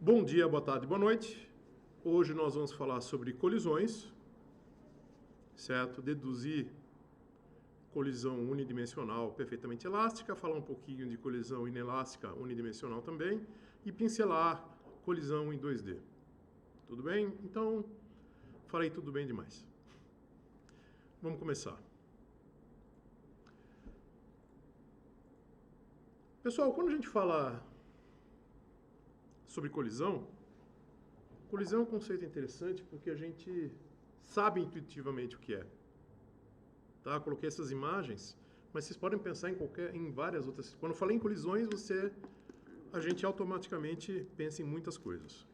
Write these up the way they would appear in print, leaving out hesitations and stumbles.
Bom dia, boa tarde, boa noite. Hoje nós vamos falar sobre colisões, certo? Deduzir colisão unidimensional perfeitamente elástica, falar um pouquinho de colisão inelástica unidimensional também e pincelar colisão em 2D. Tudo bem? Então, farei tudo bem demais. Vamos começar. Pessoal, quando a gente fala sobre colisão é um conceito interessante porque a gente sabe intuitivamente o que é. Tá? Coloquei essas imagens, mas vocês podem pensar em várias outras. Quando eu falei em colisões, a gente automaticamente pensa em muitas coisas.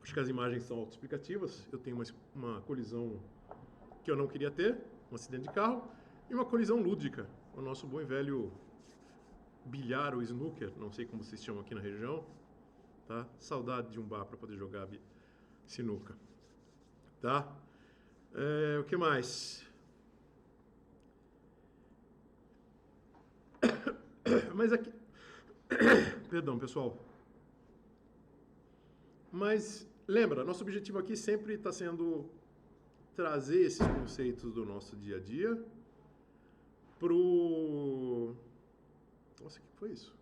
Acho que as imagens são autoexplicativas. Eu tenho uma colisão que eu não queria ter, um acidente de carro, e uma colisão lúdica, o nosso bom e velho bilhar ou snooker, não sei como vocês chamam aqui na região, tá? Saudade de um bar para poder jogar sinuca, tá? O que mais? Mas aqui, perdão, pessoal. Mas lembra, nosso objetivo aqui sempre está sendo trazer esses conceitos do nosso dia a dia pro... Nossa, o que foi isso?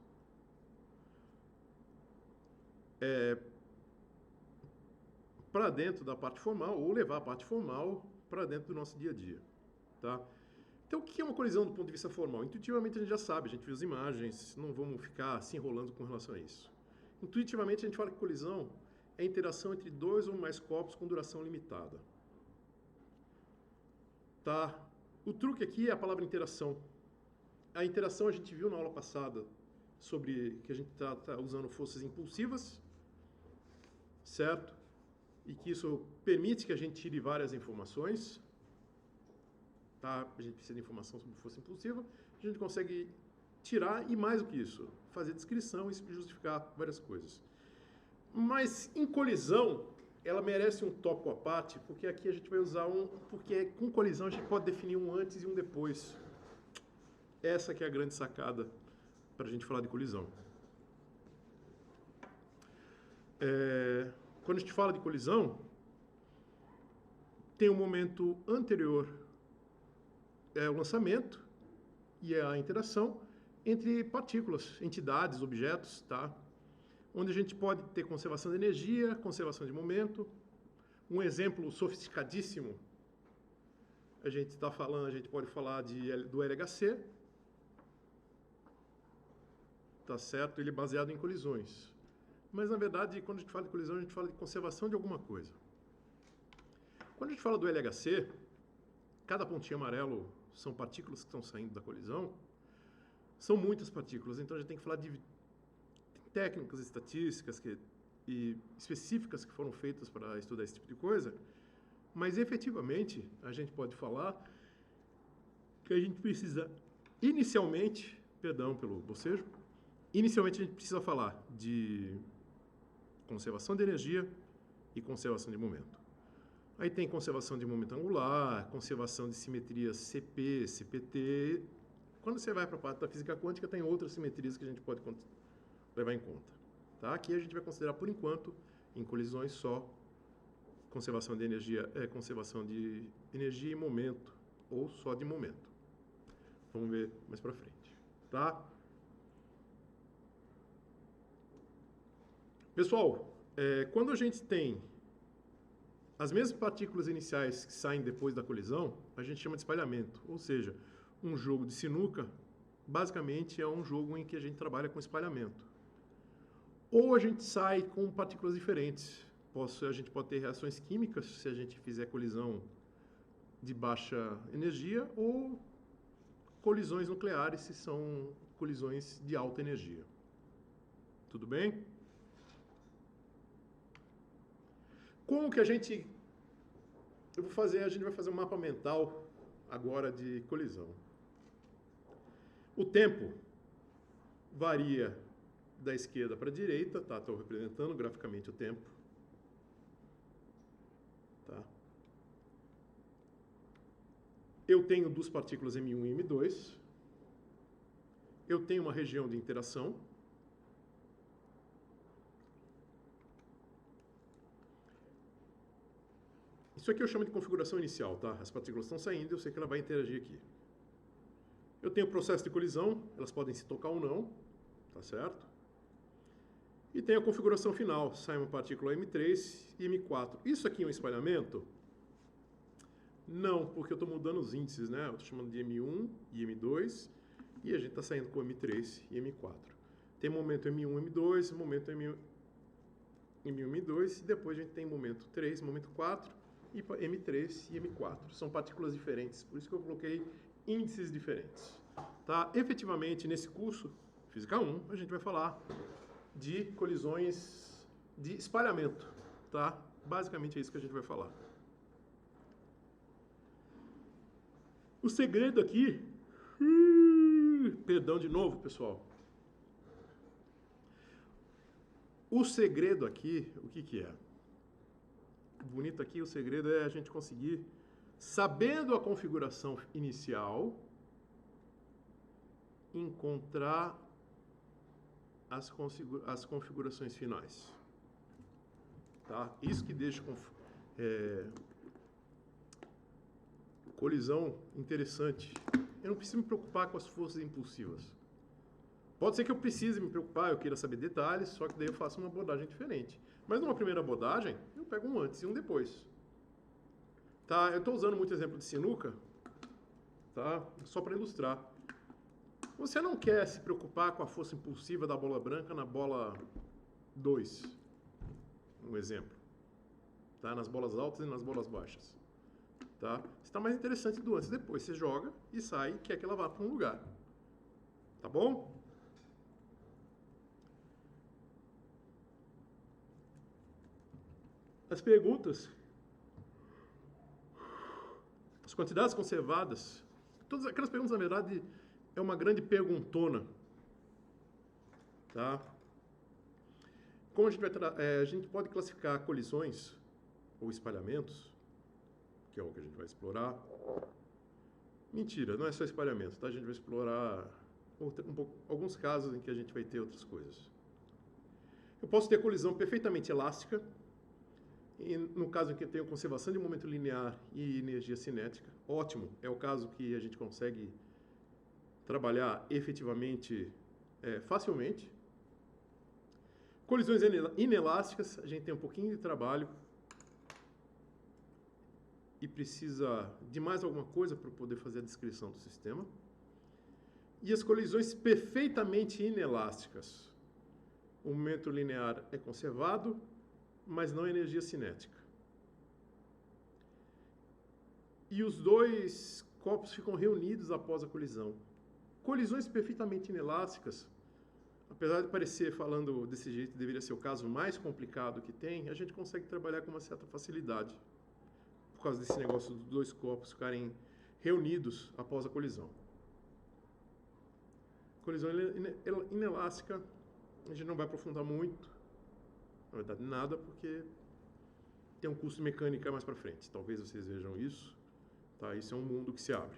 Para dentro da parte formal, ou levar a parte formal para dentro do nosso dia a dia, tá? Então, o que é uma colisão do ponto de vista formal? Intuitivamente a gente já sabe, a gente viu as imagens, não vamos ficar se enrolando com relação a isso. Intuitivamente a gente fala que colisão é a interação entre dois ou mais corpos com duração limitada. Tá? O truque aqui é a palavra interação. A interação a gente viu na aula passada sobre que a gente está usando forças impulsivas, certo? E que isso permite que a gente tire várias informações. Tá? A gente precisa de informação sobre força impulsiva, a gente consegue tirar e mais do que isso, fazer descrição e justificar várias coisas. Mas em colisão, ela merece um tópico à parte, porque aqui a gente vai usar porque com colisão a gente pode definir um antes e um depois. Essa que é a grande sacada para a gente falar de colisão. Quando a gente fala de colisão, tem um momento anterior o lançamento e a interação entre partículas, entidades, objetos, tá? Onde a gente pode ter conservação de energia, conservação de momento. Um exemplo sofisticadíssimo, a gente pode falar do LHC, tá certo? Ele é baseado em colisões. Mas, na verdade, quando a gente fala de colisão, a gente fala de conservação de alguma coisa. Quando a gente fala do LHC, cada pontinho amarelo são partículas que estão saindo da colisão. São muitas partículas, então a gente tem que falar de técnicas estatísticas e específicas que foram feitas para estudar esse tipo de coisa, mas efetivamente a gente pode falar que a gente precisa inicialmente, perdão pelo bocejo, inicialmente a gente precisa falar de conservação de energia e conservação de momento. Aí tem conservação de momento angular, conservação de simetrias CP, CPT. Quando você vai para a parte da física quântica, tem outras simetrias que a gente pode levar em conta. Tá? Aqui a gente vai considerar, por enquanto, em colisões só conservação de energia e momento, ou só de momento. Vamos ver mais para frente. Tá? Pessoal, quando a gente tem as mesmas partículas iniciais que saem depois da colisão, a gente chama de espalhamento. Ou seja, um jogo de sinuca, basicamente, é um jogo em que a gente trabalha com espalhamento. Ou a gente sai com partículas diferentes. A gente pode ter reações químicas, se a gente fizer colisão de baixa energia, ou colisões nucleares, se são colisões de alta energia. Tudo bem? Como que a gente vai fazer um mapa mental agora de colisão. O tempo varia da esquerda para a direita, tá? Estou representando graficamente o tempo. Tá? Eu tenho duas partículas M1 e M2. eu tenho uma região de interação. Isso aqui eu chamo de configuração inicial, tá? As partículas estão saindo e eu sei que ela vai interagir aqui. Eu tenho o processo de colisão, elas podem se tocar ou não, tá certo? E tem a configuração final, sai uma partícula M3 e M4. Isso aqui é um espalhamento? Não, porque eu estou mudando os índices, né? Eu estou chamando de M1 e M2, e a gente está saindo com M3 e M4. Tem momento M1, M2, momento M1, M2, e depois a gente tem momento 3, momento 4, e M3 e M4. São partículas diferentes, por isso que eu coloquei índices diferentes. Tá? Efetivamente, nesse curso, Física 1, a gente vai falar de colisões de espalhamento. Tá? Basicamente é isso que a gente vai falar. O segredo aqui... Perdão de novo, pessoal. O segredo aqui, o que que é? Bonito aqui, o segredo é a gente conseguir, sabendo a configuração inicial, encontrar as configurações finais. Tá? Isso que deixa colisão interessante. Eu não preciso me preocupar com as forças impulsivas. Pode ser que eu precise me preocupar, eu queira saber detalhes, só que daí eu faço uma abordagem diferente. Mas numa primeira abordagem, eu pego um antes e um depois. Tá? Eu estou usando muito exemplo de sinuca, tá? Só para ilustrar. Você não quer se preocupar com a força impulsiva da bola branca na bola 2. Um exemplo. Tá? Nas bolas altas e nas bolas baixas. Tá? Está mais interessante do antes e depois. Você joga e sai e quer que ela vá para um lugar. Tá bom? As perguntas, as quantidades conservadas, todas aquelas perguntas, na verdade, é uma grande perguntona. Tá? Como a gente pode classificar colisões ou espalhamentos, que é o que a gente vai explorar. Mentira, não é só espalhamento, tá? A gente vai explorar alguns casos em que a gente vai ter outras coisas. Eu posso ter colisão perfeitamente elástica, e no caso em que eu tenho conservação de momento linear e energia cinética, ótimo, é o caso que a gente consegue trabalhar efetivamente, facilmente. Colisões inelásticas, a gente tem um pouquinho de trabalho e precisa de mais alguma coisa para poder fazer a descrição do sistema. E as colisões perfeitamente inelásticas, o momento linear é conservado, mas não a energia cinética. E os dois corpos ficam reunidos após a colisão. Colisões perfeitamente inelásticas, apesar de parecer, falando desse jeito, deveria ser o caso mais complicado que tem, a gente consegue trabalhar com uma certa facilidade, por causa desse negócio dos dois corpos ficarem reunidos após a colisão. Colisão inelástica, a gente não vai aprofundar muito, na verdade nada, porque tem um curso de mecânica mais para frente. Talvez vocês vejam isso. Tá? Isso é um mundo que se abre.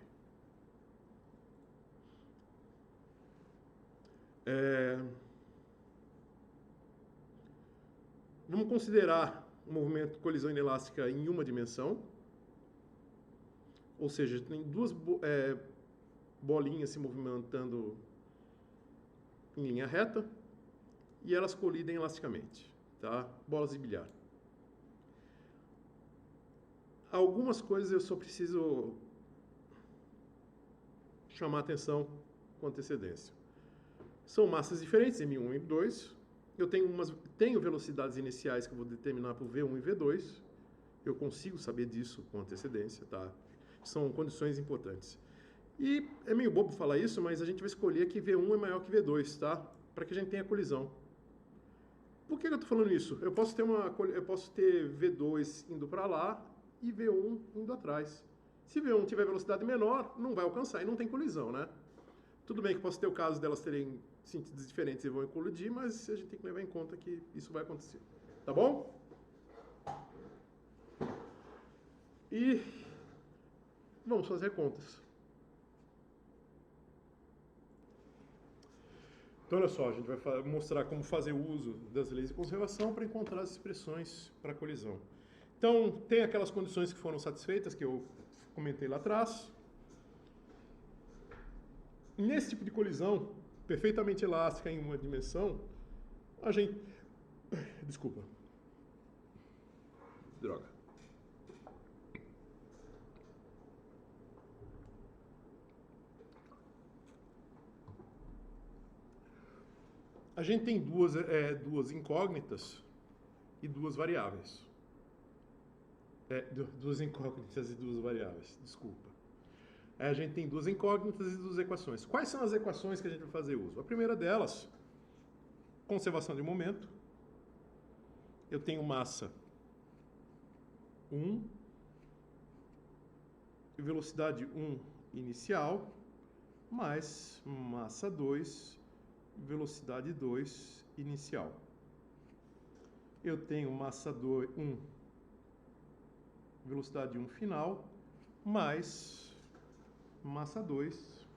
Vamos considerar o movimento colisão inelástica em uma dimensão. Ou seja, tem duas bolinhas se movimentando em linha reta e elas colidem elasticamente. Tá? Bolas de bilhar. Algumas coisas eu só preciso chamar a atenção com antecedência. São massas diferentes, M1 e M2. Eu tenho velocidades iniciais que eu vou determinar por V1 e V2. Eu consigo saber disso com antecedência, tá? São condições importantes. E é meio bobo falar isso, mas a gente vai escolher que V1 é maior que V2, tá? Para que a gente tenha colisão. Por que eu estou falando isso? Eu posso ter V2 indo para lá e V1 indo atrás. Se V1 tiver velocidade menor, não vai alcançar e não tem colisão, né? Tudo bem que posso ter o caso delas terem sentidos diferentes e vão colidir, mas a gente tem que levar em conta que isso vai acontecer. Tá bom? E vamos fazer contas. Então, olha só, a gente vai mostrar como fazer uso das leis de conservação para encontrar as expressões para colisão. Então, tem aquelas condições que foram satisfeitas, que eu comentei lá atrás. Nesse tipo de colisão, perfeitamente elástica em uma dimensão, a gente... Desculpa. Droga. A gente tem duas incógnitas e duas variáveis. Duas incógnitas e duas variáveis, desculpa. A gente tem duas incógnitas e duas equações. Quais são as equações que a gente vai fazer uso? A primeira delas, conservação de momento. Eu tenho massa 1 e velocidade 1 inicial, mais massa 2 velocidade 2 inicial. Eu tenho massa 1, velocidade 1 final, mais massa 2,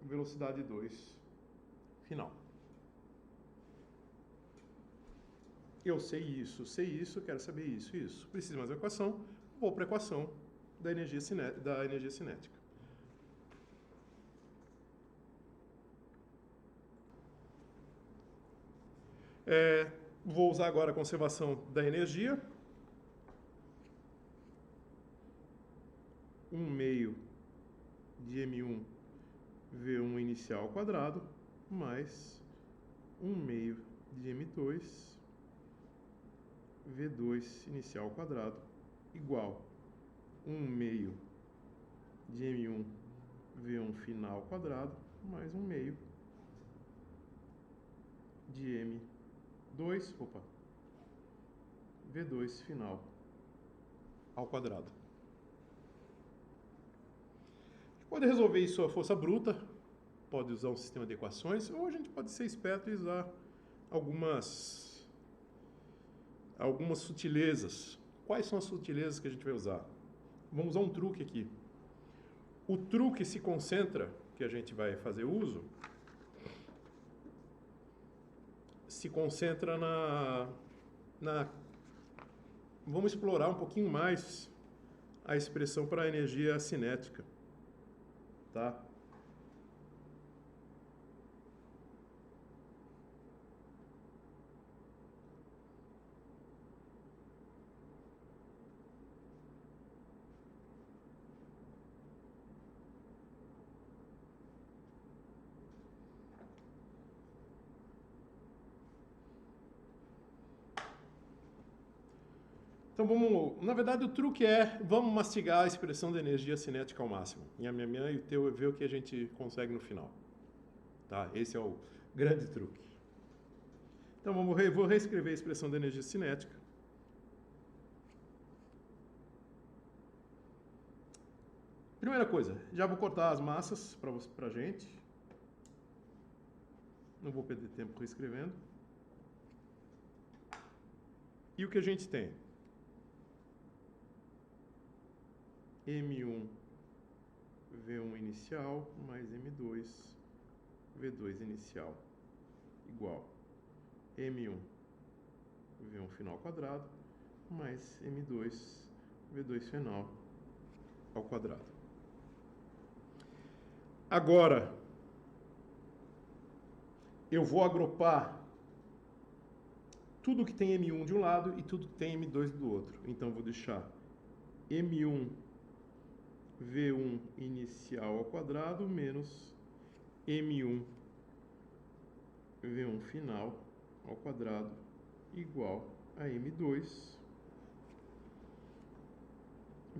velocidade 2 final. Eu sei isso, quero saber isso. Preciso de mais uma equação, vou para a equação da energia cinética. Vou usar agora a conservação da energia. 1/2 de M1 V1 inicial ao quadrado, mais 1/2 de M2 V2 inicial ao quadrado, igual 1/2 de M1 V1 final ao quadrado, mais 1/2 de V2 final ao quadrado. Pode resolver isso à força bruta, pode usar um sistema de equações, ou a gente pode ser esperto e usar algumas sutilezas. Quais são as sutilezas que a gente vai usar? Vamos usar um truque aqui. O truque se concentra, que a gente vai fazer uso, se concentra vamos explorar um pouquinho mais a expressão para a energia cinética, tá? Então na verdade o truque vamos mastigar a expressão da energia cinética ao máximo. E ver o que a gente consegue no final. Tá? Esse é o grande truque. Então vou reescrever a expressão da energia cinética. Primeira coisa, já vou cortar as massas para a gente. Não vou perder tempo reescrevendo. E o que a gente tem? M1 V1 inicial mais M2 V2 inicial igual M1 V1 final ao quadrado mais M2 V2 final ao quadrado. Agora, eu vou agrupar tudo que tem M1 de um lado e tudo que tem M2 do outro. Então, eu vou deixar M1 V1 inicial ao quadrado menos M1 V1 final ao quadrado igual a M2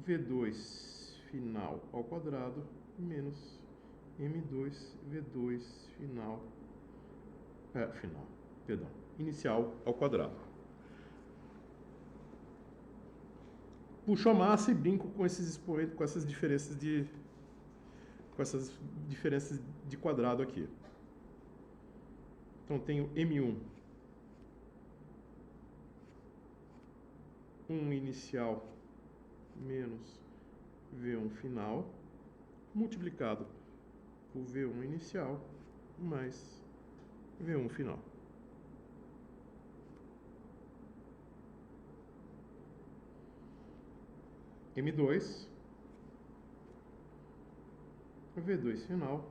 V2 final ao quadrado menos M2 V2 inicial ao quadrado. Puxo a massa e brinco com essas diferenças de quadrado aqui. Então tenho M1 1 inicial menos V1 final, multiplicado por V1 inicial, mais V1 final. M2, V2 final,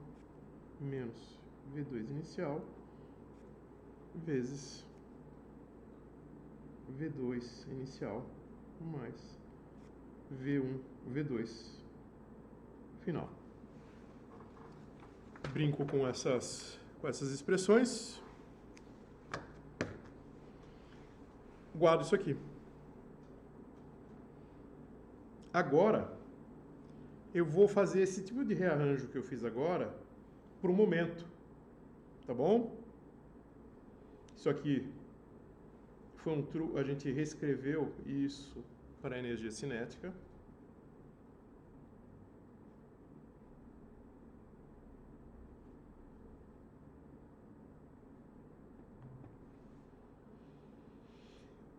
menos V2 inicial, vezes V2 inicial, mais V2 final. Brinco com essas expressões. Guardo isso aqui. Agora, eu vou fazer esse tipo de rearranjo que eu fiz agora para o momento. Tá bom? Isso aqui foi um truque, a gente reescreveu isso para a energia cinética.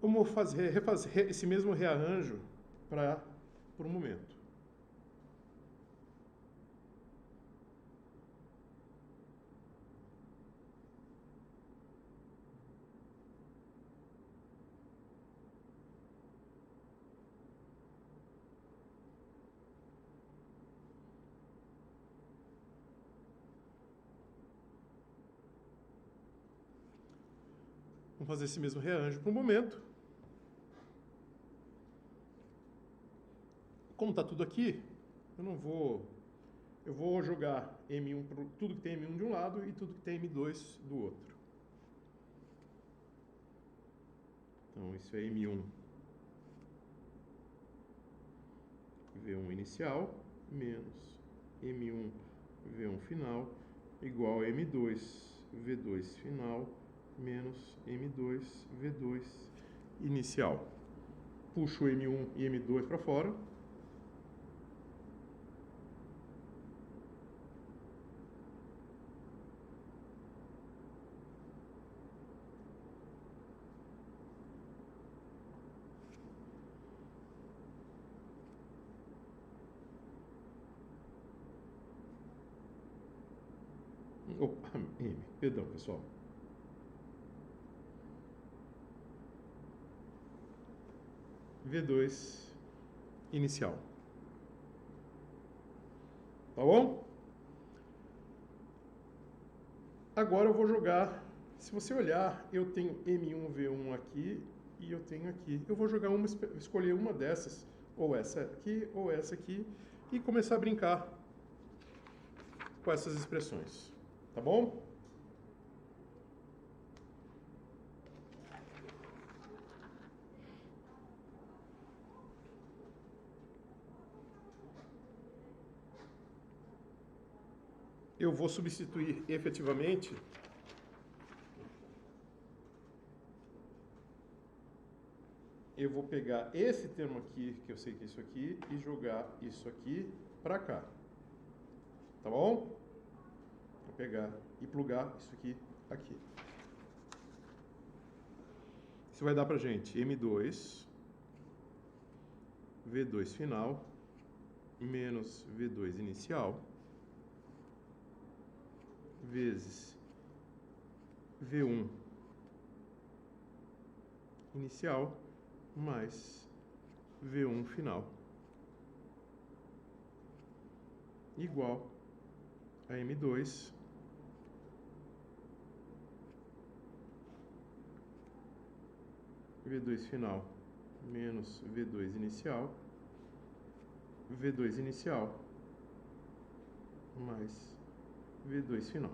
Vamos refazer esse mesmo rearranjo para o momento. Vamos fazer esse mesmo rearranjo para o momento. Como está tudo aqui, eu vou jogar M1, tudo que tem M1 de um lado e tudo que tem M2 do outro. Então, isso é M1 V1 inicial, menos M1 V1 final, igual a M2 V2 final, menos M2 V2 inicial. Puxo M1 e M2 para fora. Opa, M, perdão, pessoal. V2 inicial. Tá bom? Agora eu vou jogar, se você olhar, eu tenho M1, V1 aqui e eu tenho aqui. Eu vou jogar escolher uma dessas, ou essa aqui, e começar a brincar com essas expressões. Tá bom? Eu vou substituir efetivamente eu vou pegar esse termo aqui, que eu sei que é isso aqui, e jogar isso aqui para cá. Tá bom? Vou pegar e plugar isso aqui aqui. Isso vai dar pra gente M2, V2 final, menos V2 inicial, vezes V1 inicial, mais V1 final, igual a M2 V2 final menos V2 inicial, V2 inicial mais V2 final.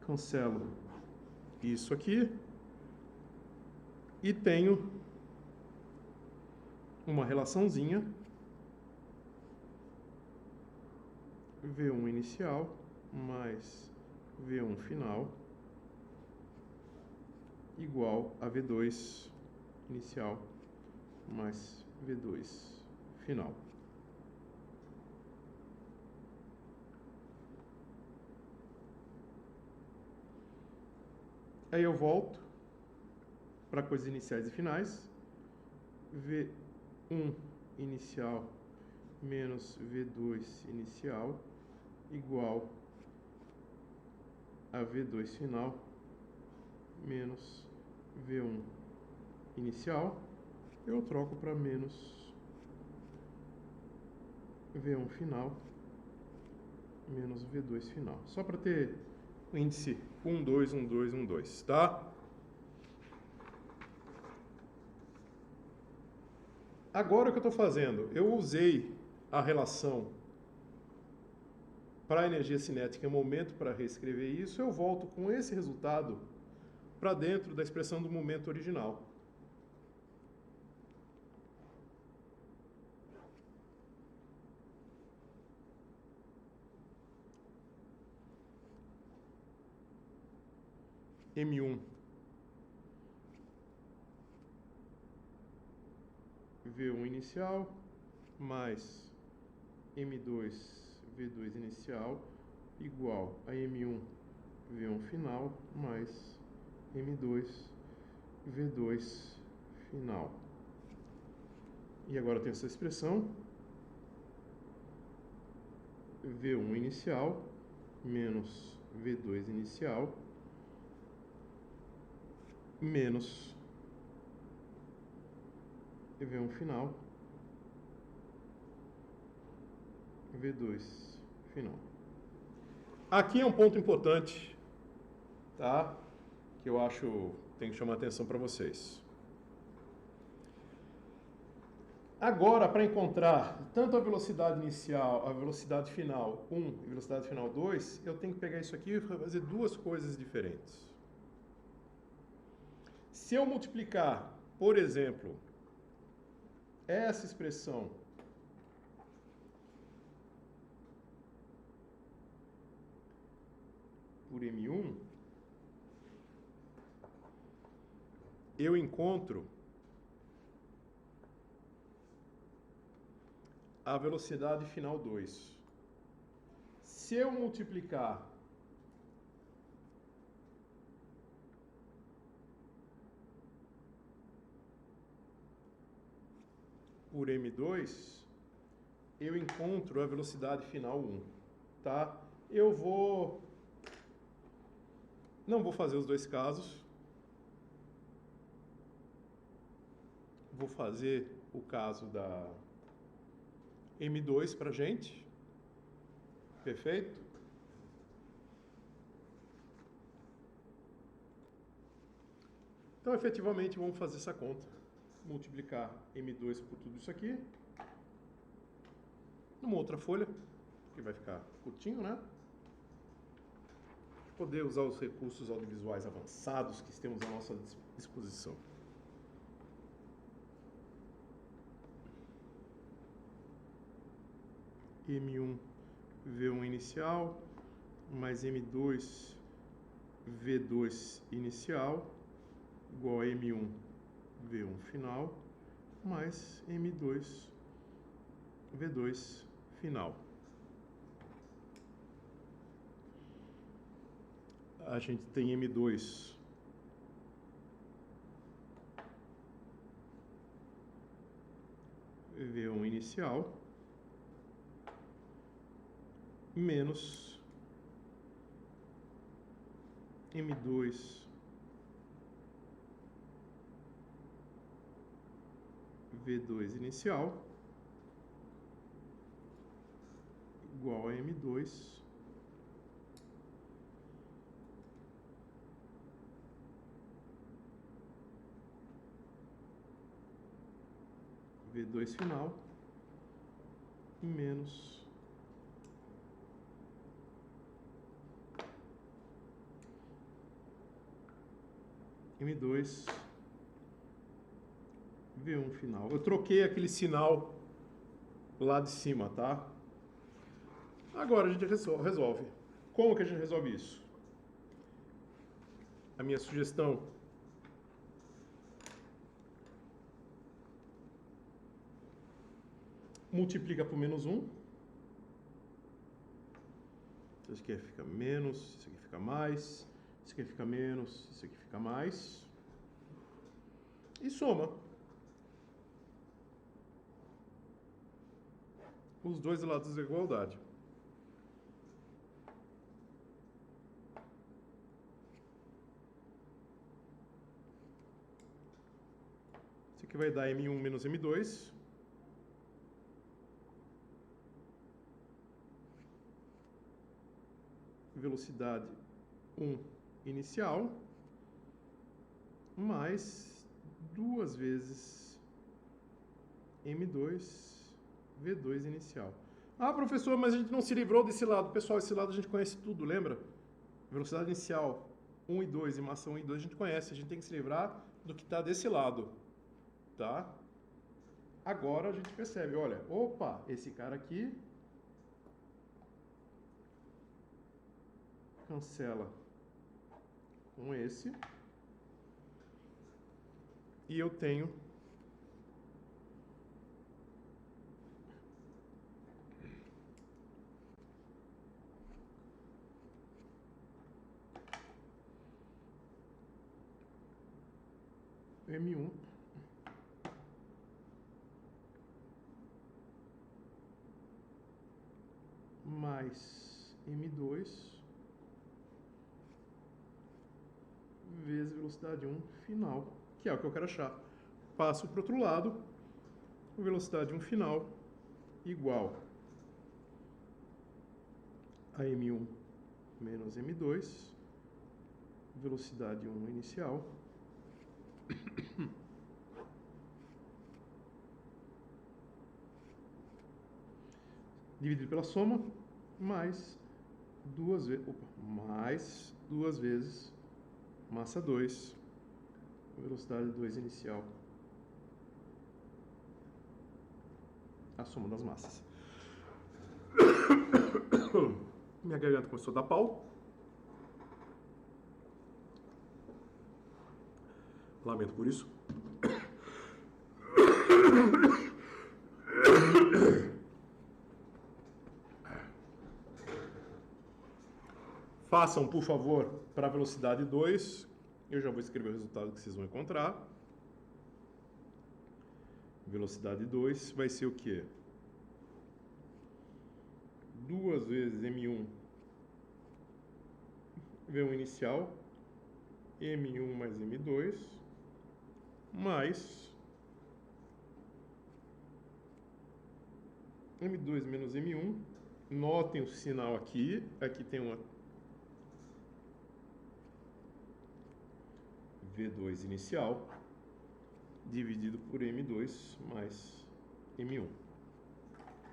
Cancelo isso aqui e tenho uma relaçãozinha V1 inicial mais V1 final igual a V2 inicial mais V2 final. Aí eu volto para coisas iniciais e finais. V1 inicial menos V2 inicial igual a V2 final menos V1 inicial. Eu troco para menos V1 final menos V2 final. Só para ter o índice 1, 2, 1, 2, 1, 2, tá? Agora o que eu estou fazendo? Eu usei a relação para a energia cinética em momento para reescrever isso. Eu volto com esse resultado para dentro da expressão do momento original. M1 V1 inicial mais M2 V2 inicial igual a M1 V1 final mais M2 V2 final. E agora tem essa expressão V1 inicial menos V2 inicial menos V1 final, V2 final. Aqui é um ponto importante, tá? Que eu acho tem que chamar a atenção para vocês. Agora, para encontrar tanto a velocidade inicial, a velocidade final 1 e a velocidade final 2, eu tenho que pegar isso aqui e fazer duas coisas diferentes. Se eu multiplicar, por exemplo, essa expressão por M1, eu encontro a velocidade final 2. Se eu multiplicar por M2, eu encontro a velocidade final 1, tá? Não vou fazer os dois casos. Vou fazer o caso da M2 pra gente. Perfeito? Então, efetivamente, vamos fazer essa conta. Multiplicar M2 por tudo isso aqui. Numa outra folha, que vai ficar curtinho, né? Poder usar os recursos audiovisuais avançados que temos à nossa disposição. M1 V1 inicial mais M2 V2 inicial igual a M1 V1 final mais M2 V2 final. A gente tem M2 V1 inicial menos M2 V2 inicial igual a M2 V2 final menos M2 V1 final. Eu troquei aquele sinal lá de cima, tá? Agora a gente resolve. Como que a gente resolve isso? A minha sugestão multiplica por menos 1. Isso aqui fica menos, isso aqui fica mais, isso aqui fica menos, isso aqui fica mais. E soma. os dois lados da igualdade. Isso aqui vai dar M1 menos M2. Velocidade 1 inicial, mais 2 vezes M2, V2 inicial. Ah, professor, mas a gente não se livrou desse lado. Pessoal, esse lado a gente conhece tudo, lembra? Velocidade inicial 1 e 2 e massa 1 e 2 a gente conhece. A gente tem que se livrar do que está desse lado, tá? Agora a gente percebe, olha, opa, esse cara aqui cancela com esse. E eu tenho M1 mais M2 vezes velocidade 1 final, que é o que eu quero achar. Passo para o outro lado, velocidade 1 final igual a M1 menos M2, velocidade 1 inicial, dividido pela soma, mais duas vezes massa 2, velocidade 2 inicial, a soma das massas. Minha garganta começou a dar pau. Lamento por isso. Façam, por favor, para a velocidade 2. Eu já vou escrever o resultado que vocês vão encontrar. Velocidade 2 vai ser o quê? 2 vezes M1 V1 inicial, M1 mais M2, mais M2 menos M1. Notem o sinal aqui. Aqui tem uma V2 inicial dividido por M2 mais M1.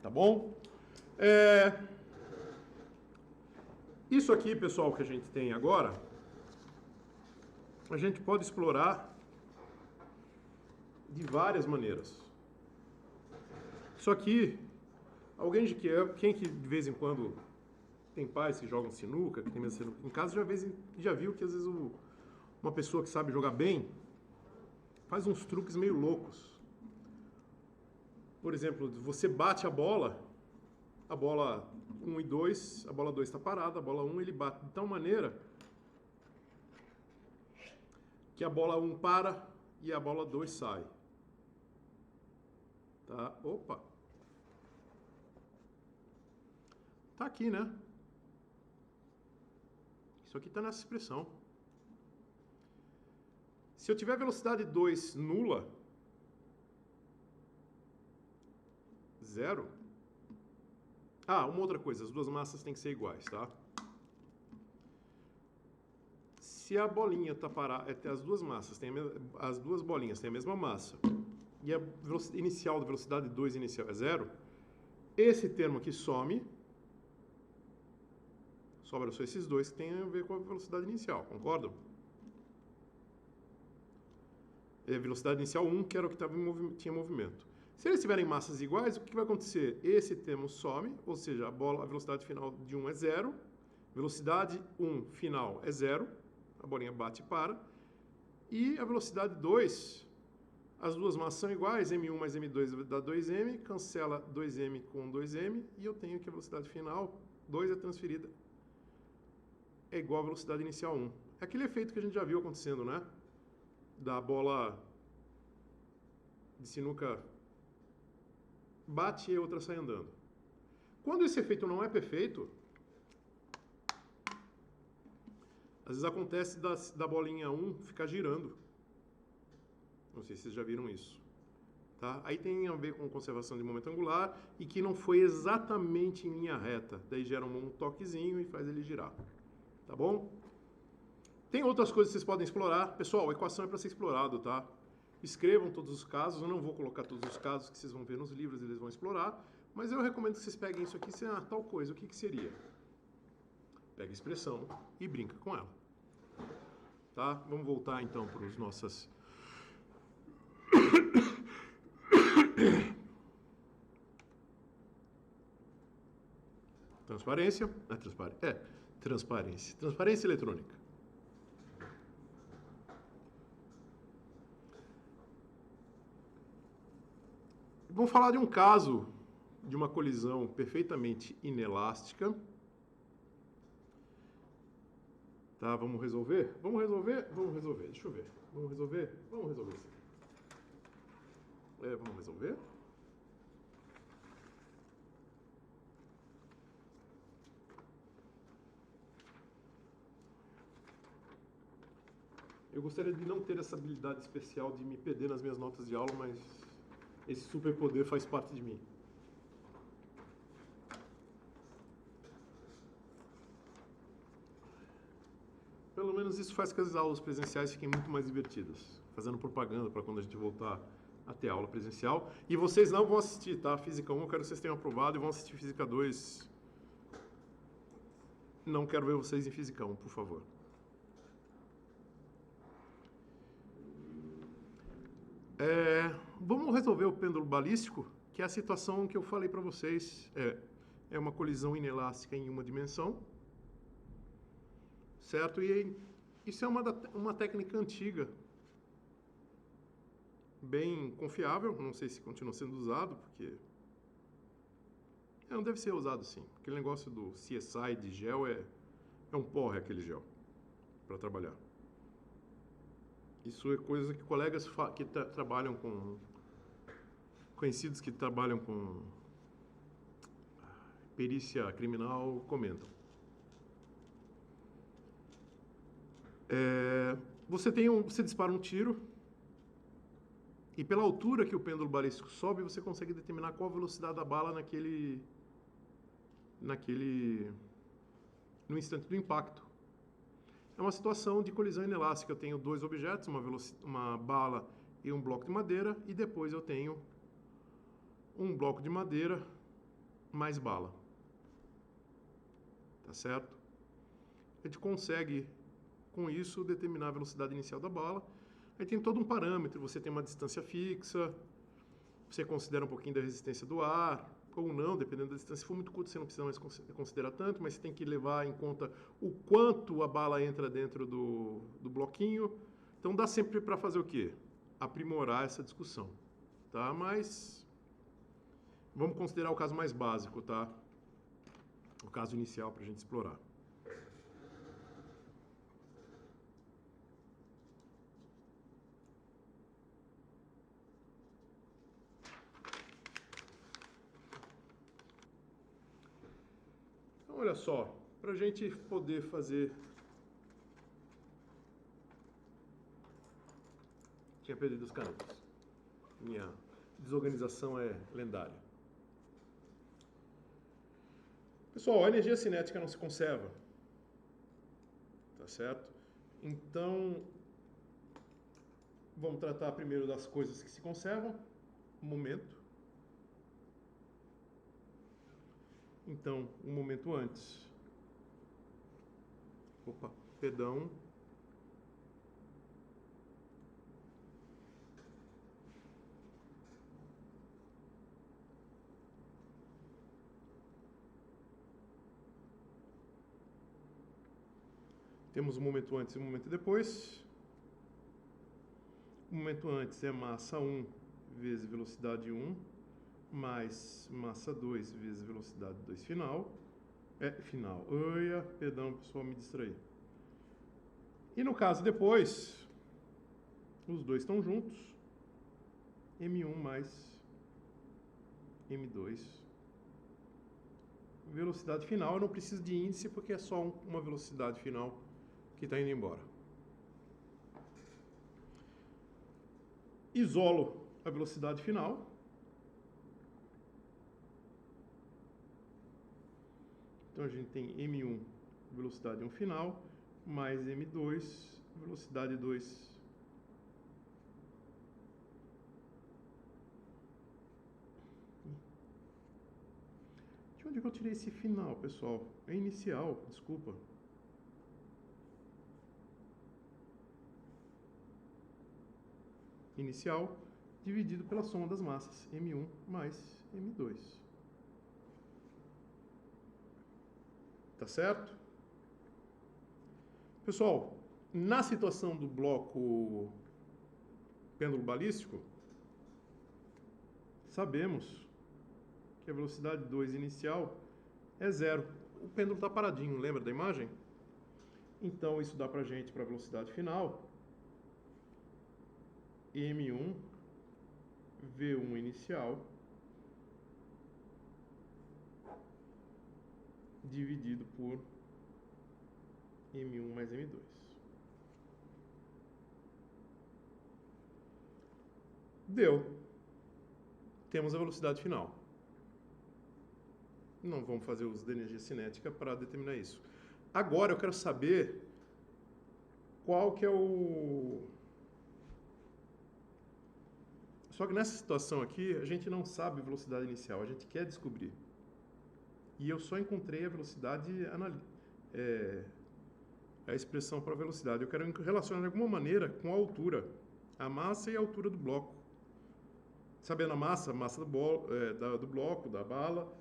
Tá bom? Isso aqui, pessoal, que a gente tem agora, a gente pode explorar de várias maneiras. Isso aqui, quem que de vez em quando tem pais que jogam sinuca, que tem mesa sinuca em casa, já viu que às vezes uma pessoa que sabe jogar bem faz uns truques meio loucos. Por exemplo, você bate a bola 1 e 2, a bola 2 está parada, a bola 1 ele bate de tal maneira que a bola 1 para e a bola 2 sai. Tá? Opa! Tá aqui, né? Isso aqui está nessa expressão. Se eu tiver velocidade 2 nula, 0. Ah, uma outra coisa, as duas massas têm que ser iguais, tá? Se a bolinha tá parada, as duas massas, as duas bolinhas têm a mesma massa, e a velocidade inicial da velocidade 2 inicial é 0, esse termo aqui some, sobra só esses dois que tem a ver com a velocidade inicial, concordam? É a velocidade inicial 1, que era o que tinha movimento. Se eles tiverem massas iguais, o que vai acontecer? Esse termo some, ou seja, a velocidade final de 1 é 0, velocidade 1 final é 0, a bolinha bate e para, e a velocidade 2, as duas massas são iguais, M1 mais M2 dá 2M, cancela 2M com 2M, e eu tenho que a velocidade final, 2 é transferida, é igual à velocidade inicial 1. É aquele efeito que a gente já viu acontecendo, né? Da bola de sinuca bate e a outra sai andando. Quando esse efeito não é perfeito, às vezes acontece da bolinha 1 ficar girando. Não sei se vocês já viram isso. Tá? Aí tem a ver com conservação de momento angular e que não foi exatamente em linha reta. Daí gera um toquezinho e faz ele girar. Tá bom? Tem outras coisas que vocês podem explorar. Pessoal, a equação é para ser explorado, tá? Escrevam todos os casos. Eu não vou colocar todos os casos que vocês vão ver nos livros, eles vão explorar. Mas eu recomendo que vocês peguem isso aqui e ah, tal coisa, o que seria? Pega a expressão e brinca com ela. Tá? Vamos voltar então para os nossas... Transparência. Transparência. Transparência eletrônica. Vamos falar de um caso de uma colisão perfeitamente inelástica. Tá, vamos resolver? Vamos resolver? Vamos resolver. Deixa eu ver. Vamos resolver? Vamos resolver sim. Vamos resolver? Eu gostaria de não ter essa habilidade especial de me perder nas minhas notas de aula, mas esse superpoder faz parte de mim. Pelo menos isso faz com que as aulas presenciais fiquem muito mais divertidas. Fazendo propaganda para quando a gente voltar a ter aula presencial. E vocês não vão assistir, tá? Física 1 eu quero que vocês tenham aprovado e vão assistir Física 2. Não quero ver vocês em Física 1, por favor. Vamos resolver o pêndulo balístico, que é a situação que eu falei para vocês. É uma colisão inelástica em uma dimensão. Certo? E isso é uma técnica antiga, bem confiável. Não sei se continua sendo usado, porque... não deve ser usado sim. Aquele negócio do CSI de gel é um porre aquele gel para trabalhar. Isso é coisa que colegas que trabalham com... conhecidos que trabalham com perícia criminal comentam. Você dispara um tiro e pela altura que o pêndulo balístico sobe, você consegue determinar qual a velocidade da bala no instante do impacto. É uma situação de colisão inelástica. Eu tenho dois objetos, uma bala e um bloco de madeira, e depois eu tenho um bloco de madeira mais bala. Tá certo? A gente consegue, com isso, determinar a velocidade inicial da bala. Aí tem todo um parâmetro, você tem uma distância fixa, você considera um pouquinho da resistência do ar, ou não, dependendo da distância. Se for muito curto, você não precisa mais considerar tanto, mas você tem que levar em conta o quanto a bala entra dentro do bloquinho. Então, dá sempre para fazer o quê? Aprimorar essa discussão, tá? Mas vamos considerar o caso mais básico, tá? O caso inicial para a gente explorar. Olha só, para a gente poder fazer... Tinha perdido os canudos. Minha desorganização é lendária. Pessoal, a energia cinética não se conserva. Tá certo? Então, vamos tratar primeiro das coisas que se conservam. Um momento. Então, um momento antes. Opa, perdão. Temos um momento antes e um momento depois. O momento antes é massa 1 vezes velocidade 1, mais massa 2 vezes velocidade 2 final. Final. Perdão, pessoal, me distraí. E no caso depois, os dois estão juntos. M1 mais M2 velocidade final. Eu não preciso de índice porque é só uma velocidade final que está indo embora. Isolo a velocidade final. Então a gente tem M1, velocidade 1 final, mais M2, velocidade 2. De onde que eu tirei esse final, pessoal? É inicial, desculpa. Inicial dividido pela soma das massas, M1 mais M2. Tá certo? Pessoal, na situação do bloco pêndulo balístico, sabemos que a velocidade 2 inicial é 0. O pêndulo está paradinho, lembra da imagem? Então, isso dá para a gente, para a velocidade final, M1, V1 inicial, dividido por M1 mais M2. Deu. Temos a velocidade final. Não vamos fazer uso da energia cinética para determinar isso. Agora eu quero saber qual que é o... Só que nessa situação aqui, a gente não sabe a velocidade inicial, a gente quer descobrir. E eu só encontrei a velocidade, a expressão para a velocidade. Eu quero relacionar de alguma maneira com a altura, a massa e a altura do bloco. Sabendo a massa do bloco, da bala,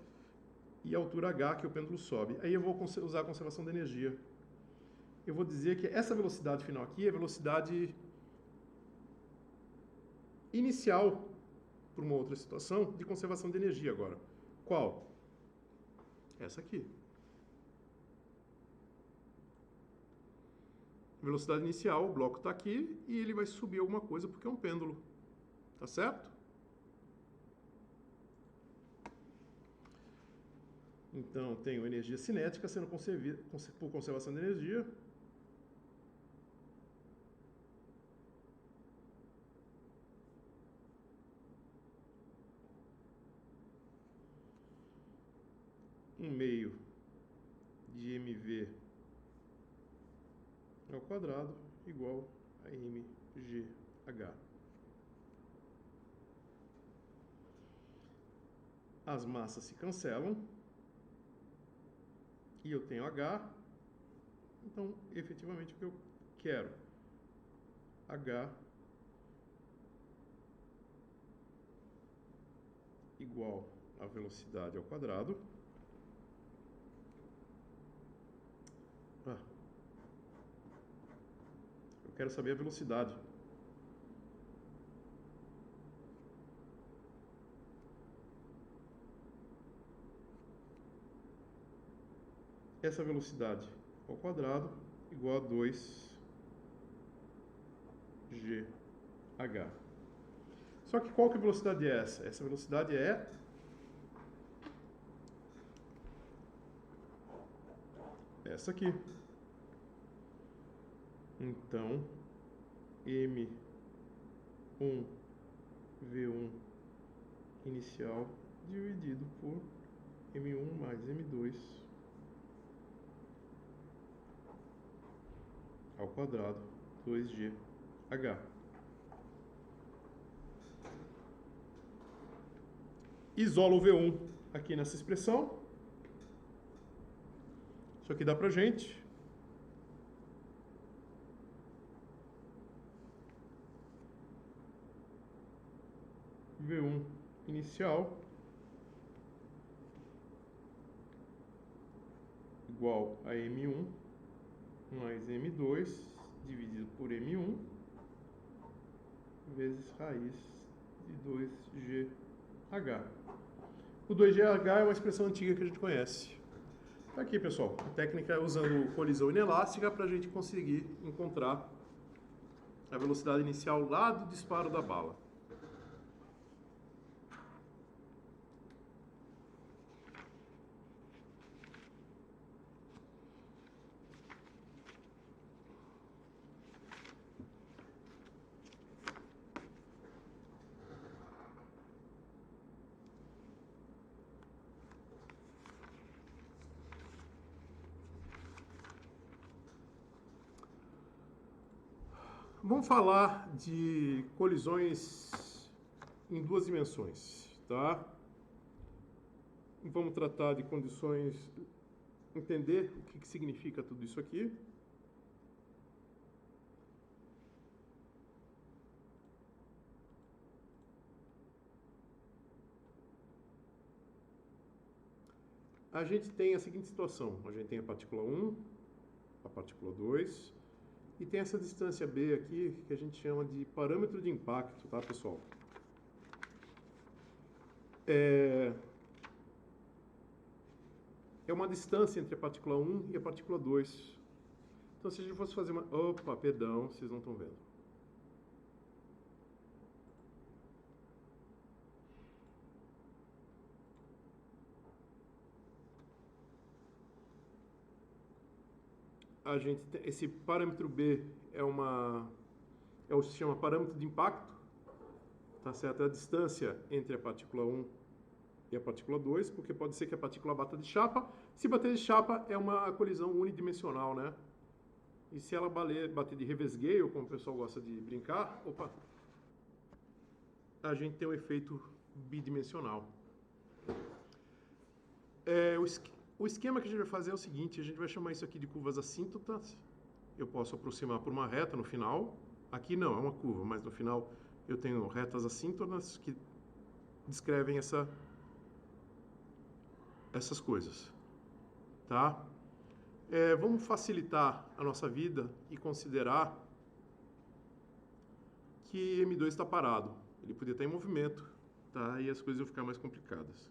e a altura h que o pêndulo sobe. Aí eu vou usar a conservação de energia. Eu vou dizer que essa velocidade final aqui é a velocidade inicial para uma outra situação de conservação de energia agora. Qual? Essa aqui. Velocidade inicial, o bloco está aqui e ele vai subir alguma coisa porque é um pêndulo. Tá certo? Então, tenho energia cinética sendo concebida por conservação de energia. Um meio de mv ao quadrado igual a mgh. As massas se cancelam e eu tenho h. Então, efetivamente, o que eu quero? H igual a velocidade ao quadrado. Eu quero saber a velocidade. Essa velocidade ao quadrado igual a 2gh. Só que qual que a velocidade é essa? Essa velocidade é essa aqui. Então, M1 V1 inicial dividido por M1 mais M2 ao quadrado 2gh. Isolo o V1 aqui nessa expressão. Isso aqui dá pra gente V1 inicial igual a M1 mais M2 dividido por M1 vezes raiz de 2gh. O 2gh é uma expressão antiga que a gente conhece. Tá aqui, pessoal, a técnica é usando colisão inelástica para a gente conseguir encontrar a velocidade inicial lá do disparo da bala. Vamos falar de colisões em duas dimensões, tá? Vamos tratar de condições, entender o que significa tudo isso aqui. A gente tem a seguinte situação, a gente tem a partícula 1, a partícula 2, e tem essa distância B aqui, que a gente chama de parâmetro de impacto, tá, pessoal? É uma distância entre a partícula 1 e a partícula 2. Então, se a gente fosse fazer uma... Opa, perdão, vocês não estão vendo. A gente tem, esse parâmetro B se chama parâmetro de impacto, tá certo? É a distância entre a partícula 1 e a partícula 2, porque pode ser que a partícula bata de chapa. Se bater de chapa, é uma colisão unidimensional, né? E se ela bater de revesgueio, como o pessoal gosta de brincar, opa, a gente tem um efeito bidimensional. O esquema que a gente vai fazer é o seguinte, a gente vai chamar isso aqui de curvas assíntotas. Eu posso aproximar por uma reta no final. Aqui não, é uma curva, mas no final eu tenho retas assíntotas que descrevem essas coisas, tá? Vamos facilitar a nossa vida e considerar que M2 está parado. Ele podia estar em movimento, tá? E as coisas iam ficar mais complicadas.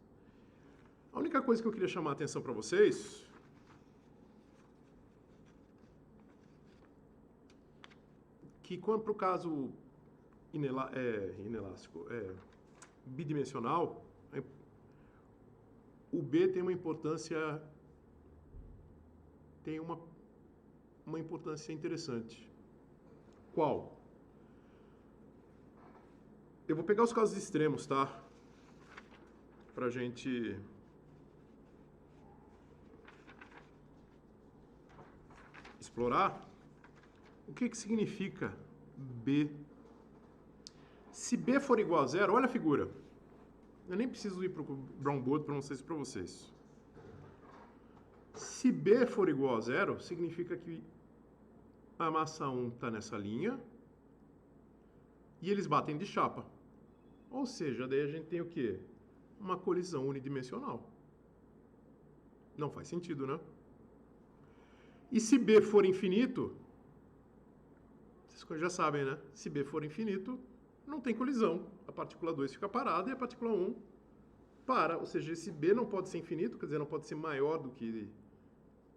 A única coisa que eu queria chamar a atenção para vocês que quando para o caso inelástico, bidimensional, o B tem uma importância interessante. Qual? Eu vou pegar os casos extremos, tá? Pra gente explorar o que significa B. Se B for igual a zero, olha a figura. Eu nem preciso ir para o brown board para mostrar isso para vocês. Se B for igual a zero, significa que a massa 1 está nessa linha e eles batem de chapa. Ou seja, daí a gente tem o quê? Uma colisão unidimensional. Não faz sentido, né? E se B for infinito, vocês já sabem, né? Se B for infinito, não tem colisão. A partícula 2 fica parada e a partícula 1 para. Ou seja, esse B não pode ser infinito, quer dizer, não pode ser maior do que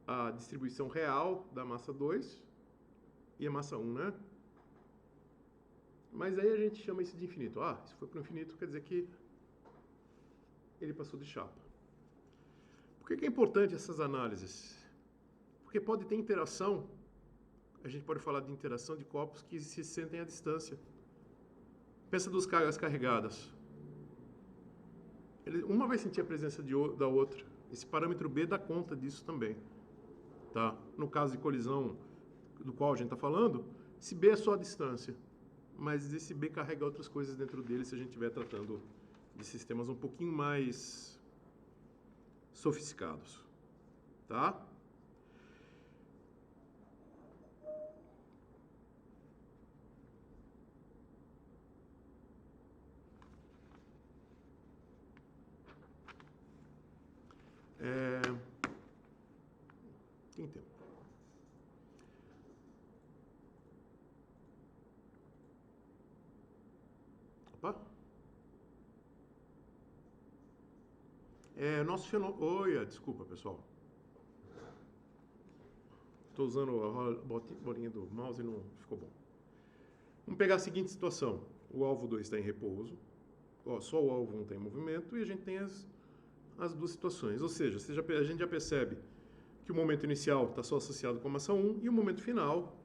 a distribuição real da massa 2 e a massa 1, né? Mas aí a gente chama isso de infinito. Se foi para o infinito, quer dizer que ele passou de chapa. Por que é importante essas análises? Porque pode ter interação, a gente pode falar de interação de corpos que se sentem à distância. Pensa duas cargas carregadas. Uma vai sentir a presença da outra. Esse parâmetro B dá conta disso também. Tá? No caso de colisão do qual a gente está falando, esse B é só a distância. Mas esse B carrega outras coisas dentro dele se a gente estiver tratando de sistemas um pouquinho mais sofisticados. Tá? Tem tempo. Opa. Nosso fenômeno... Oi, desculpa, pessoal. Estou usando a bolinha do mouse e não ficou bom. Vamos pegar a seguinte situação. O alvo 2 está em repouso. Só o alvo 1 está em movimento e a gente tem as duas situações. Ou seja, a gente já percebe que o momento inicial está só associado com a massa 1 e o momento final,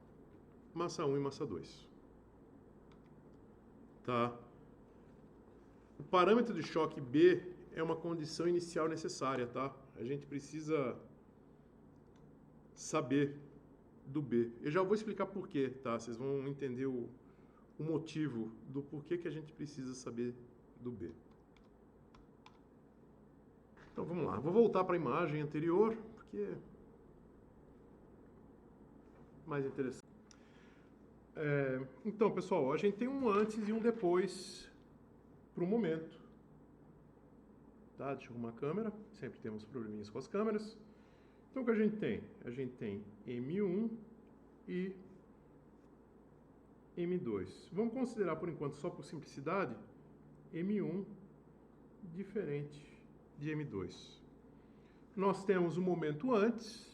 massa 1 e massa 2. Tá? O parâmetro de choque B é uma condição inicial necessária, tá? A gente precisa saber do B. Eu já vou explicar por quê, tá? Vocês vão entender o motivo do porquê que a gente precisa saber do B. Então vamos lá, vou voltar para a imagem anterior, porque é mais interessante. Então, pessoal, a gente tem um antes e um depois para o momento. Tá? Deixa eu arrumar a câmera, sempre temos probleminhas com as câmeras. Então o que a gente tem? A gente tem M1 e M2. Vamos considerar por enquanto, só por simplicidade, M1 diferente de M2. Nós temos o momento antes,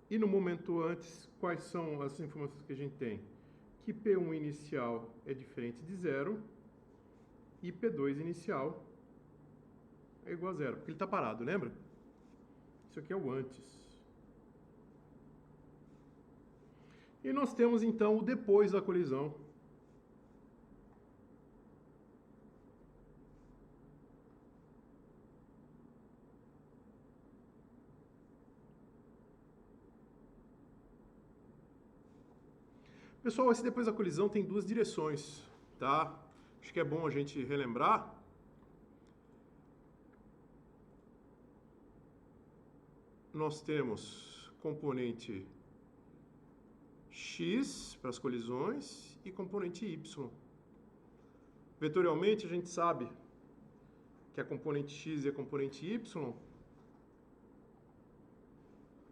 e no momento antes, quais são as informações que a gente tem? Que P1 inicial é diferente de zero, e P2 inicial é igual a zero, porque ele está parado, lembra? Isso aqui é o antes. E nós temos então o depois da colisão. Pessoal, esse depois da colisão tem duas direções, tá? Acho que é bom a gente relembrar. Nós temos componente X para as colisões e componente Y. Vetorialmente, a gente sabe que a componente X e a componente Y,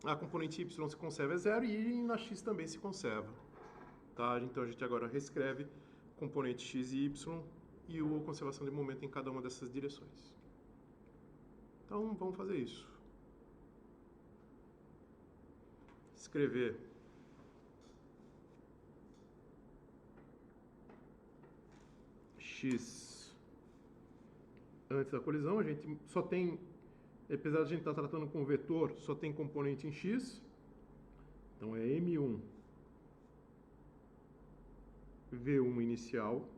a componente Y se conserva é zero e na X também se conserva. Tá? Então a gente agora reescreve componente X e Y e a conservação de momento em cada uma dessas direções. Então vamos fazer isso. Escrever X antes da colisão, a gente só tem, apesar de a gente estar tratando com vetor, só tem componente em X. Então é M1 V1 inicial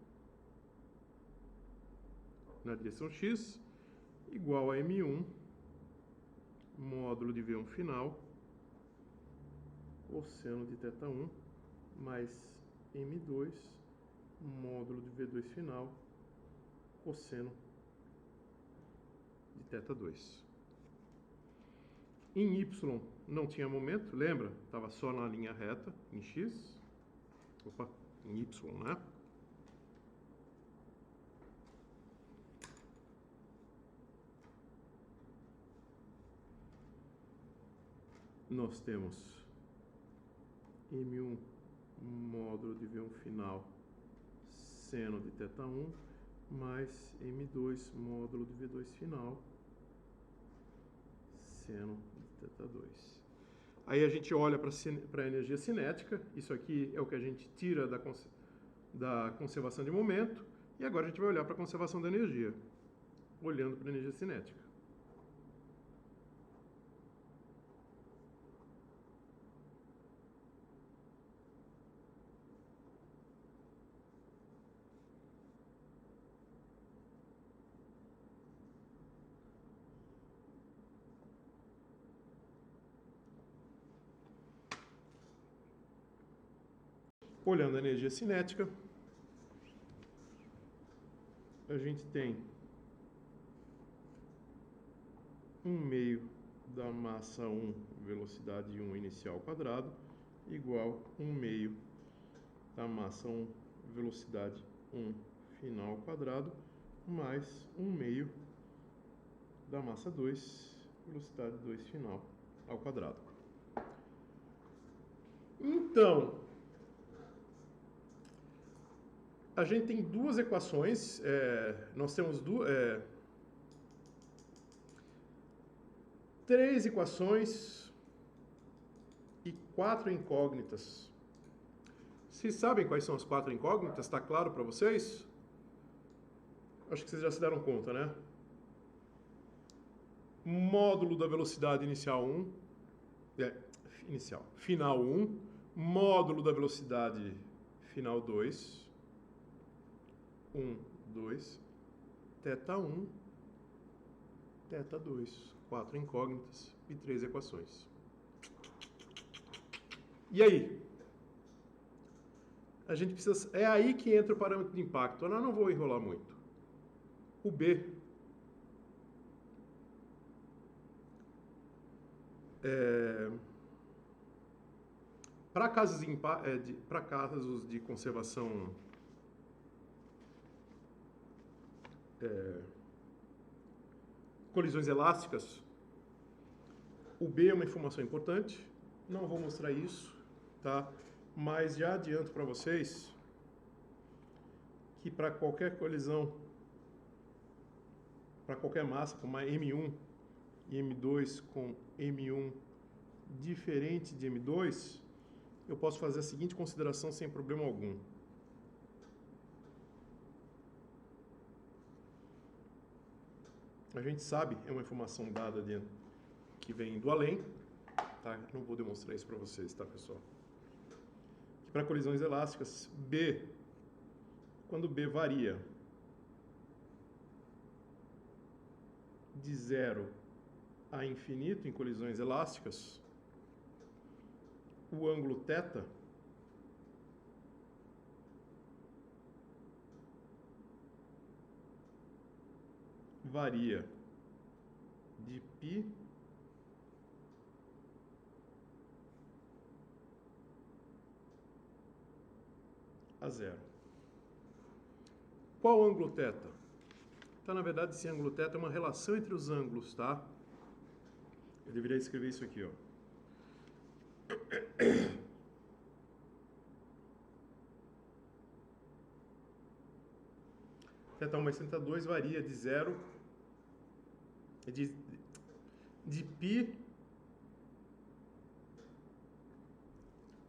na direção X igual a M1 módulo de V1 final cosseno de θ1 mais M2 módulo de V2 final cosseno de θ2. Em Y não tinha momento, lembra? Estava só na linha reta, em X. Opa, em Y, né? Nós temos M1 módulo de V1 final seno de θ1 mais M2 módulo de V2 final seno de θ2. Aí a gente olha para a energia cinética, isso aqui é o que a gente tira da conservação de momento, e agora a gente vai olhar para a conservação da energia, olhando para a energia cinética. Olhando a energia cinética, a gente tem 1/2 da massa 1, velocidade 1 inicial ao quadrado, igual 1/2 da massa 1, velocidade 1 final ao quadrado, mais 1/2 da massa 2, velocidade 2 final ao quadrado. Então, a gente tem duas equações, nós temos três equações e 4 incógnitas. Vocês sabem quais são as 4 incógnitas? Está claro para vocês? Acho que vocês já se deram conta, né? Módulo da velocidade inicial 1, final 1, módulo da velocidade final 2, 1, 2, θ1, θ2, 4 incógnitas e 3 equações. E aí? A gente precisa... É aí que entra o parâmetro de impacto. Eu não vou enrolar muito. O B. Para casos de conservação colisões elásticas, o B é uma informação importante. Não vou mostrar isso, tá? Mas já adianto para vocês que para qualquer colisão, para qualquer massa com uma M1 e M2 com M1 diferente de M2, eu posso fazer a seguinte consideração sem problema algum. A gente sabe, é uma informação dada dentro, que vem do além, tá? Não vou demonstrar isso para vocês, tá, pessoal? Que para colisões elásticas, B, quando B varia de 0 a infinito em colisões elásticas, o ângulo θ varia de π a 0. Qual ângulo θ? Então, na verdade, esse ângulo θ é uma relação entre os ângulos, tá? Eu deveria escrever isso aqui, ó. Θ1 mais θ2 varia de 0 de π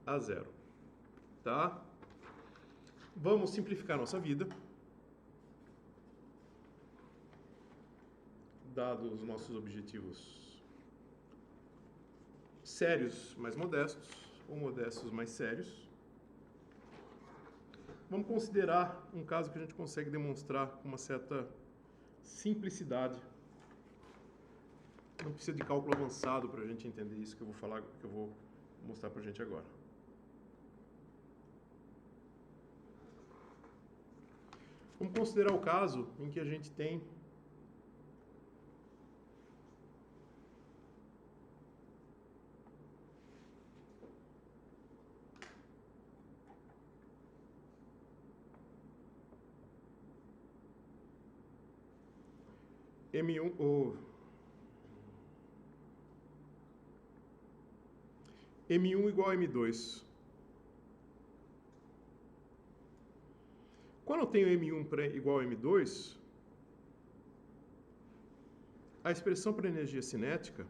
a 0, tá? Vamos simplificar nossa vida, dados os nossos objetivos sérios, mais modestos, ou modestos, mais sérios. Vamos considerar um caso que a gente consegue demonstrar com uma certa simplicidade. Não precisa de cálculo avançado para a gente entender isso que eu vou falar, que eu vou mostrar para a gente agora. Vamos considerar o caso em que a gente tem M1 igual a M2. Quando eu tenho M1 igual a M2, a expressão para energia cinética,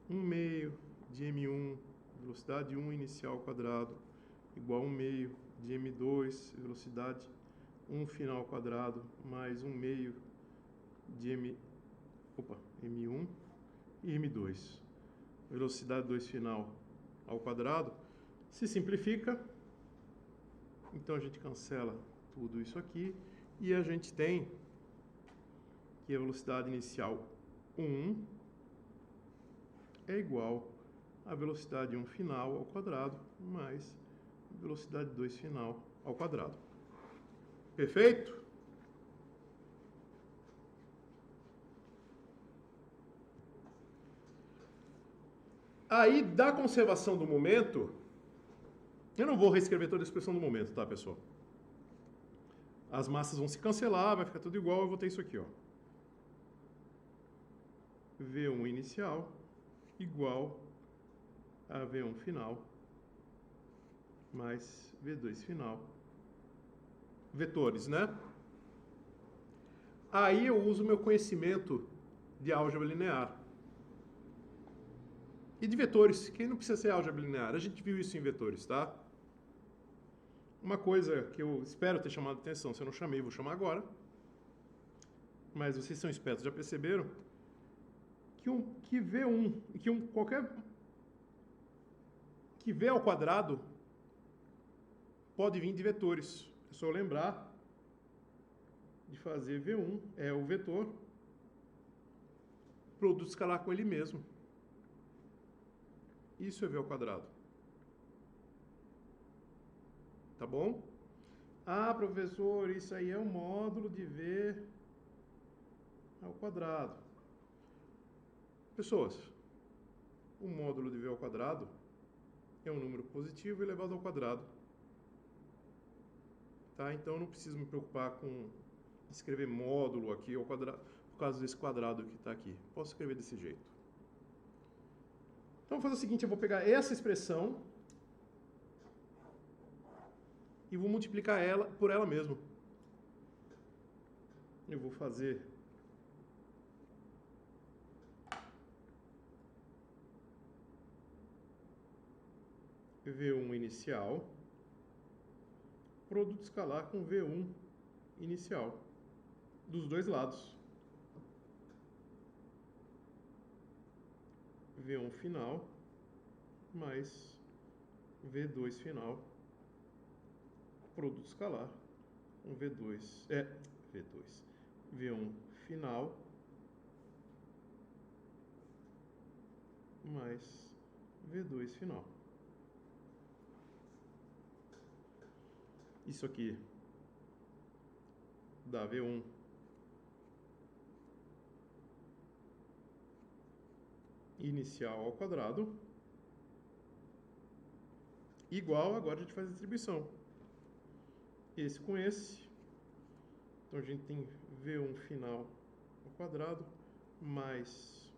1/2 de M1, velocidade 1 inicial ao quadrado, igual a 1/2 de M2, velocidade 1 final ao quadrado, mais 1/2 de M1 e M2, velocidade 2 final ao quadrado, se simplifica. Então a gente cancela tudo isso aqui e a gente tem que a velocidade inicial 1 é igual à velocidade 1 final ao quadrado mais velocidade 2 final ao quadrado. Perfeito? Aí, da conservação do momento, eu não vou reescrever toda a expressão do momento, tá, pessoal? As massas vão se cancelar, vai ficar tudo igual, eu vou ter isso aqui, ó. V1 inicial igual a V1 final mais V2 final. Vetores, né? Aí eu uso meu conhecimento de álgebra linear. E de vetores, que não precisa ser álgebra linear. A gente viu isso em vetores, tá? Uma coisa que eu espero ter chamado a atenção, se eu não chamei, vou chamar agora. Mas vocês são espertos, já perceberam? Que V1, que V ao quadrado pode vir de vetores. É só lembrar de fazer V1, é o vetor, produto escalar com ele mesmo. Isso é V ao quadrado. Tá bom? Ah, professor, isso aí é um módulo de V ao quadrado. Pessoas, o módulo de V ao quadrado é um número positivo elevado ao quadrado. Tá? Então, eu não preciso me preocupar com escrever módulo aqui ao quadrado, por causa desse quadrado que está aqui. Posso escrever desse jeito. Então, vou fazer o seguinte, eu vou pegar essa expressão e vou multiplicar ela por ela mesma. Eu vou fazer V1 inicial, produto escalar com V1 inicial, dos dois lados. V1 final mais V2 final, produto escalar com V1 final mais V2 final. Isso aqui dá V1 inicial ao quadrado, igual, agora a gente faz a distribuição. Esse com esse. Então a gente tem V1 final ao quadrado mais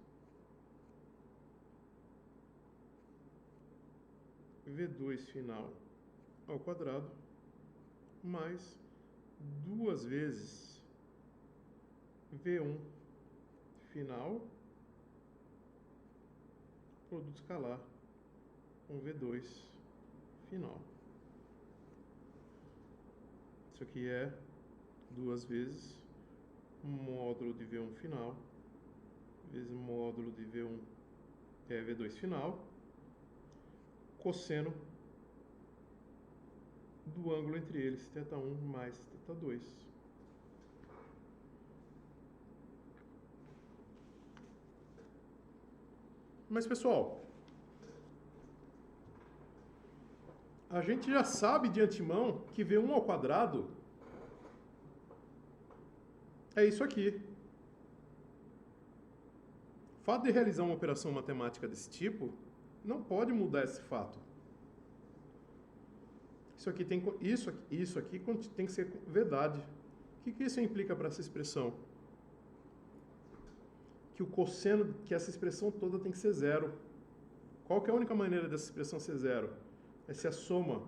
V2 final ao quadrado mais 2 vezes V1 final, produto escalar com V2 final. Isso aqui é 2 vezes módulo de V1 final vezes módulo de V1 V2 final, cosseno do ângulo entre eles, θ1 mais θ2. Mas, pessoal, a gente já sabe de antemão que V1 ao quadrado é isso aqui. O fato de realizar uma operação matemática desse tipo não pode mudar esse fato. Isso aqui tem que ser verdade. O que isso implica para essa expressão? Que o cosseno, que essa expressão toda tem que ser zero. Qual que é a única maneira dessa expressão ser zero? É se a soma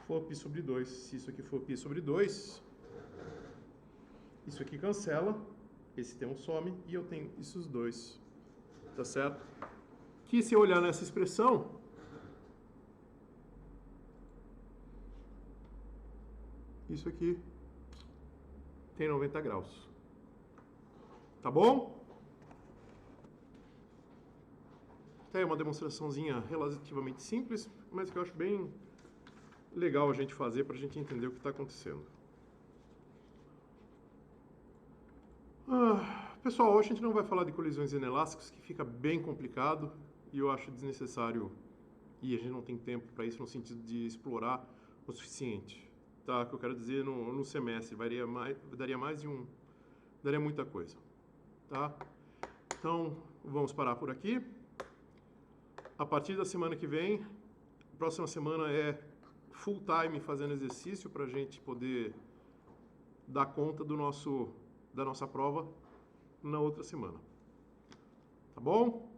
for π sobre 2. Se isso aqui for π sobre 2, isso aqui cancela, esse termo some e eu tenho esses dois. Tá certo? Que se eu olhar nessa expressão, isso aqui tem 90 graus. Tá bom? Tá aí uma demonstraçãozinha relativamente simples, mas que eu acho bem legal a gente fazer para a gente entender o que está acontecendo. Pessoal, hoje a gente não vai falar de colisões inelásticas, que fica bem complicado e eu acho desnecessário e a gente não tem tempo para isso no sentido de explorar o suficiente. Tá? O que eu quero dizer no semestre, daria muita coisa. Tá? Então, vamos parar por aqui. A partir da semana que vem, a próxima semana é full time fazendo exercício para a gente poder dar conta da nossa prova na outra semana. Tá bom?